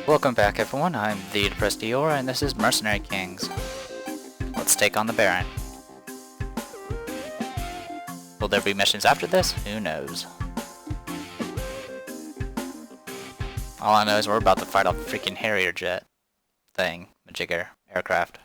Welcome back everyone, I'm the Depressed Diora and this is Mercenary Kings. Let's take on the Baron. Will there be missions after this? Who knows. All I know is we're about to fight off a freaking Harrier jet thing, majigger, aircraft.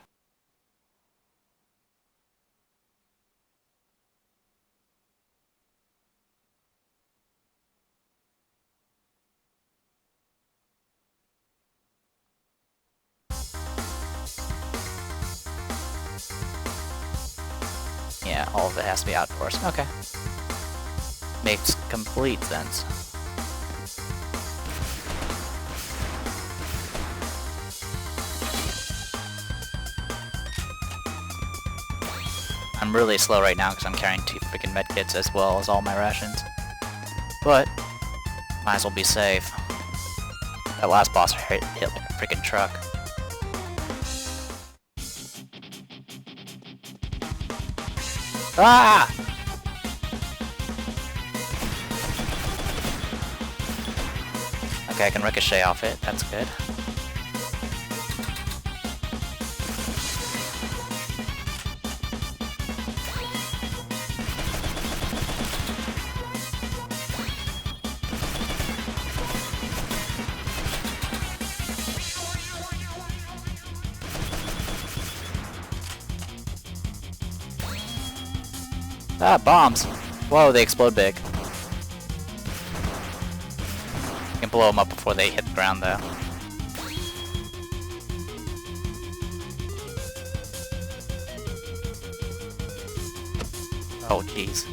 Yeah, all of it has to be outdoors. Okay. Makes complete sense. I'm really slow right now because I'm carrying 2 freaking medkits as well as all my rations. But, might as well be safe. That last boss hit like a freaking truck. Ah! Okay, I can ricochet off it. That's good. Ah, bombs! Whoa, they explode big. You can blow them up before they hit the ground, though. Oh, jeez.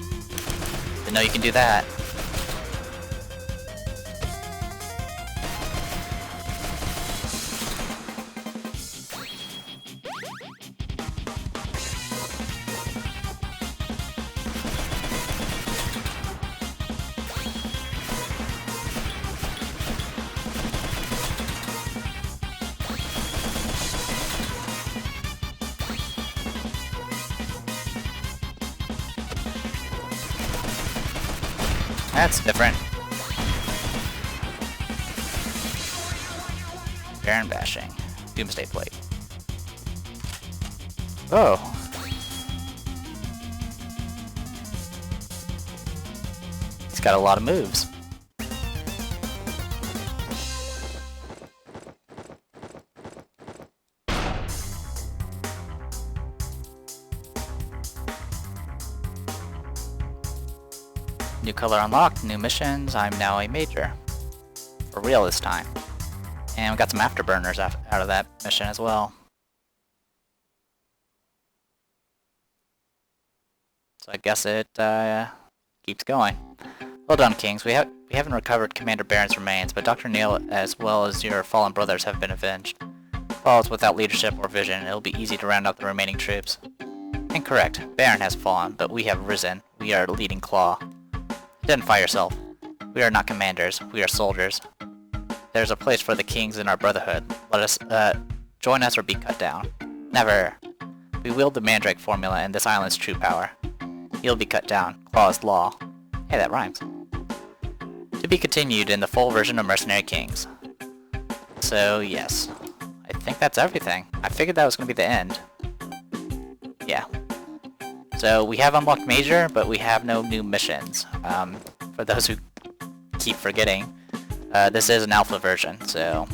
Didn't know you can do that. That's different. Baron bashing. Doomsday plate. Oh. He's got a lot of moves. New color unlocked, new missions, I'm now a major. For real this time. And we got some afterburners out of that mission as well. So I guess it keeps going. Well done, Kings. We haven't recovered Commander Baron's remains, but Dr. Neil as well as your fallen brothers have been avenged. Falls without leadership or vision, it'll be easy to round up the remaining troops. Incorrect. Baron has fallen, but we have risen. We are leading Claw. Identify yourself. We are not commanders, we are soldiers. There's a place for the kings in our brotherhood. Let us, join us or be cut down. Never. We wield the Mandrake formula and this island's true power. You'll be cut down. Claw is law. Hey, that rhymes. To be continued in the full version of Mercenary Kings. So, yes. I think that's everything. I figured that was going to be the end. Yeah. So we have unlocked Major, but we have no new missions. For those who keep forgetting, this is an alpha version, so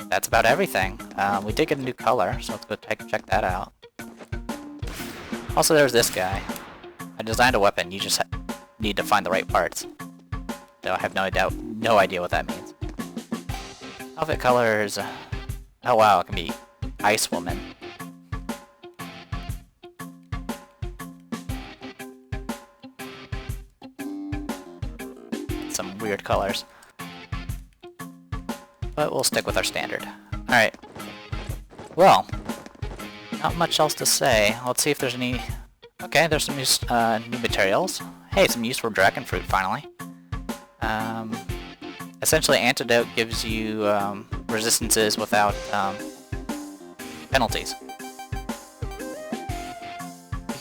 that's about everything. We did get a new color, so let's go check that out. Also, there's this guy. I designed a weapon, you just need to find the right parts. So I have no idea what that means. Outfit colors... Oh wow, it can be Ice Woman. Some weird colors. But we'll stick with our standard. Alright. Well, not much else to say. Let's see if there's any... Okay, there's some new materials. Hey, some useful dragon fruit, finally. Essentially, Antidote gives you resistances without penalties.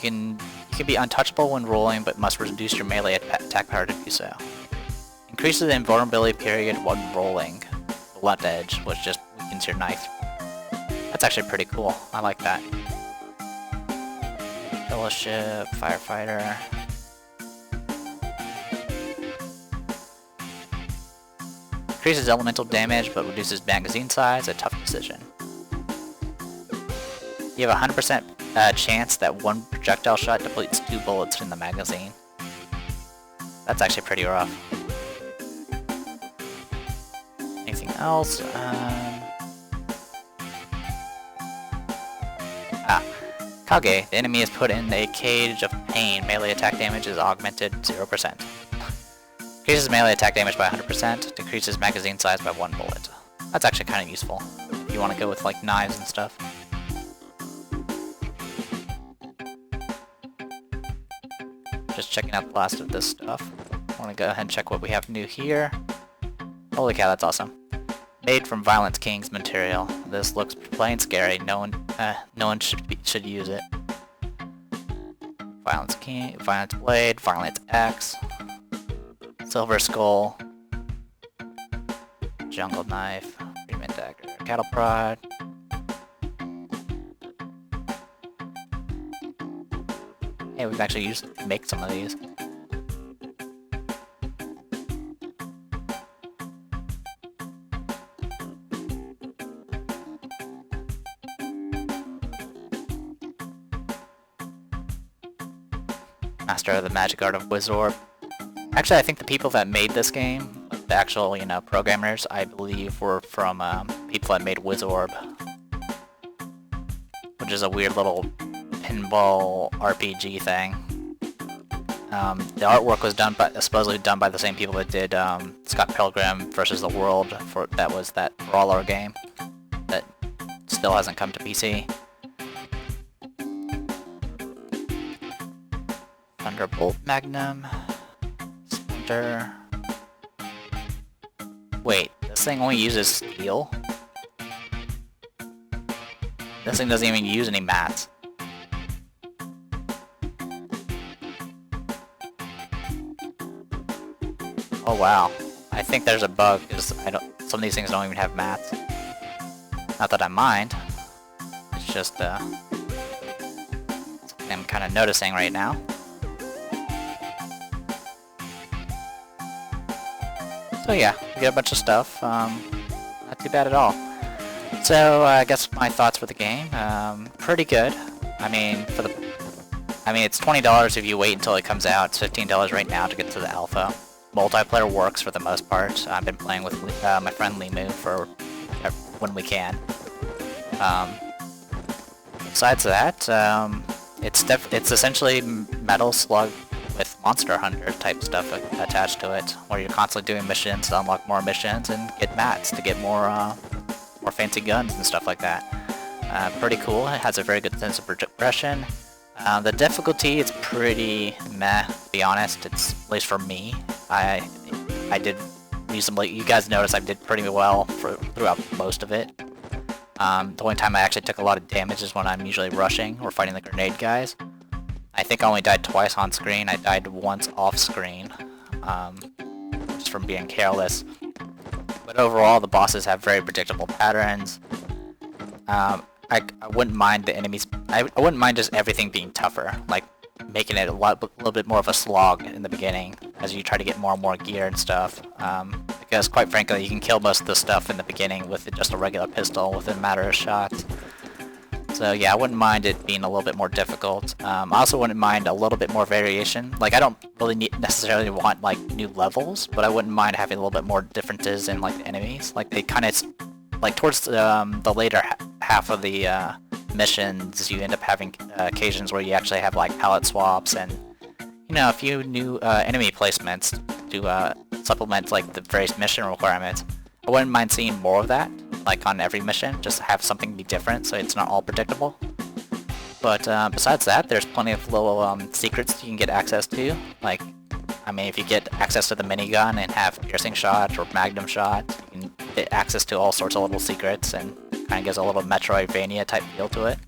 You can be untouchable when rolling, but must reduce your melee attack power to do so. Increases the invulnerability period when rolling. Blunt Edge, which just we into your knife. That's actually pretty cool. I like that. Fellowship, Firefighter. Increases elemental damage, but reduces magazine size, a tough decision. You have a 100% chance that one projectile shot depletes 2 bullets in the magazine. That's actually pretty rough. Anything else? Kage. The enemy is put in a cage of pain. Melee attack damage is augmented 0%. Increases melee attack damage by 100%. Decreases magazine size by 1 bullet. That's actually kind of useful if you want to go with like knives and stuff. Just checking out the last of this stuff. I want to go ahead and check what we have new here. Holy cow, that's awesome. Made from Violence King's material. This looks plain scary. No one should use it. Violence King, Violence Blade, Violence Axe, Silver Skull, Jungle Knife, Freeman Dagger, Cattle Prod. Hey, we've actually used to make some of these. Master of the Magic Art of Wizorb. Actually, I think the people that made this game, the actual, programmers, I believe were from people that made Wizorb, which is a weird little pinball RPG thing. The artwork was supposedly done by the same people that did Scott Pilgrim vs. the World, that was that brawler game that still hasn't come to PC. Thunderbolt Magnum. Splinter. Wait, this thing only uses steel? This thing doesn't even use any mats. Oh wow. I think there's a bug, because some of these things don't even have mats. Not that I mind. It's just something I'm kind of noticing right now. So yeah, we get a bunch of stuff. Not too bad at all. So I guess my thoughts for the game, pretty good. I mean, it's $20 if you wait until it comes out. It's $15 right now to get to the alpha. Multiplayer works for the most part. I've been playing with my friend Limu for when we can. Besides that, it's essentially Metal Slug with Monster Hunter type stuff attached to it, where you're constantly doing missions to unlock more missions and get mats to get more fancy guns and stuff like that. Pretty cool. It has a very good sense of progression. The difficulty is pretty meh, to be honest. It's, at least for me. I did reasonably. You guys notice I did pretty well throughout most of it. The only time I actually took a lot of damage is when I'm usually rushing or fighting the grenade guys. I think I only died twice on screen. I died once off screen, just from being careless. But overall, the bosses have very predictable patterns. I wouldn't mind the enemies. I wouldn't mind just everything being tougher, like making it a little bit more of a slog in the beginning as you try to get more and more gear and stuff. Because quite frankly, you can kill most of the stuff in the beginning with just a regular pistol within a matter of shots. So yeah, I wouldn't mind it being a little bit more difficult. I also wouldn't mind a little bit more variation. Like, I don't really necessarily want like new levels, but I wouldn't mind having a little bit more differences in like the enemies. Like, they kind of, like towards the later half of the missions, you end up having occasions where you actually have like palette swaps and a few new enemy placements to supplement like the various mission requirements. I wouldn't mind seeing more of that, like on every mission, just have something be different so it's not all predictable. But besides that, there's plenty of little secrets you can get access to. Like, I mean, if you get access to the minigun and have piercing shot or magnum shot, you can get access to all sorts of little secrets, and kind of gives a little Metroidvania type feel to it.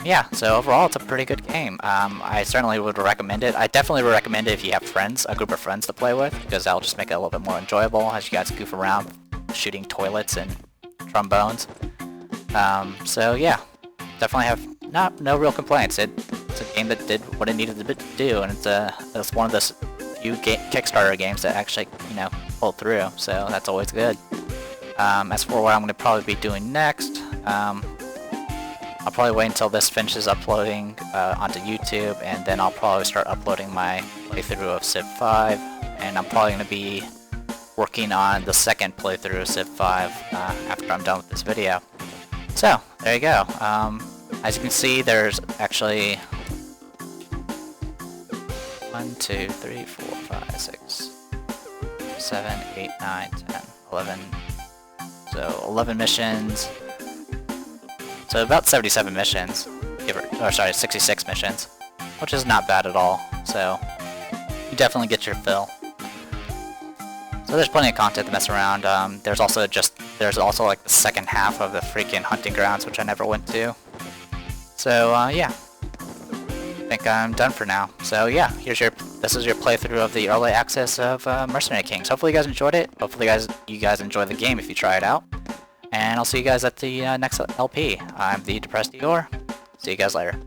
Yeah, so overall it's a pretty good game. I certainly would recommend it. I definitely would recommend it if you have friends, a group of friends to play with, because that'll just make it a little bit more enjoyable as you guys goof around shooting toilets and trombones. So yeah, definitely have no real complaints. It's a game that did what it needed to do, and it's one of those few Kickstarter games that actually, you know, pulled through. So that's always good. As for what I'm going to probably be doing next, I'll probably wait until this finishes uploading onto YouTube, and then I'll probably start uploading my playthrough of Civ 5, and I'm probably going to be working on the second playthrough of Civ 5 after I'm done with this video. So, there you go. As you can see, there's actually 1, 2, 3, 4, 5, 6, 7, 8, 9, 10, 11. So 11 missions. So about 77 missions, or sorry, 66 missions, which is not bad at all. So you definitely get your fill. So there's plenty of content to mess around. There's also like the second half of the freaking hunting grounds, which I never went to. So yeah, I think I'm done for now. So yeah, this is your playthrough of the early access of Mercenary Kings. Hopefully you guys enjoyed it. Hopefully you guys enjoy the game if you try it out. And I'll see you guys at the next LP. I'm the Depressed Eeyore. See you guys later.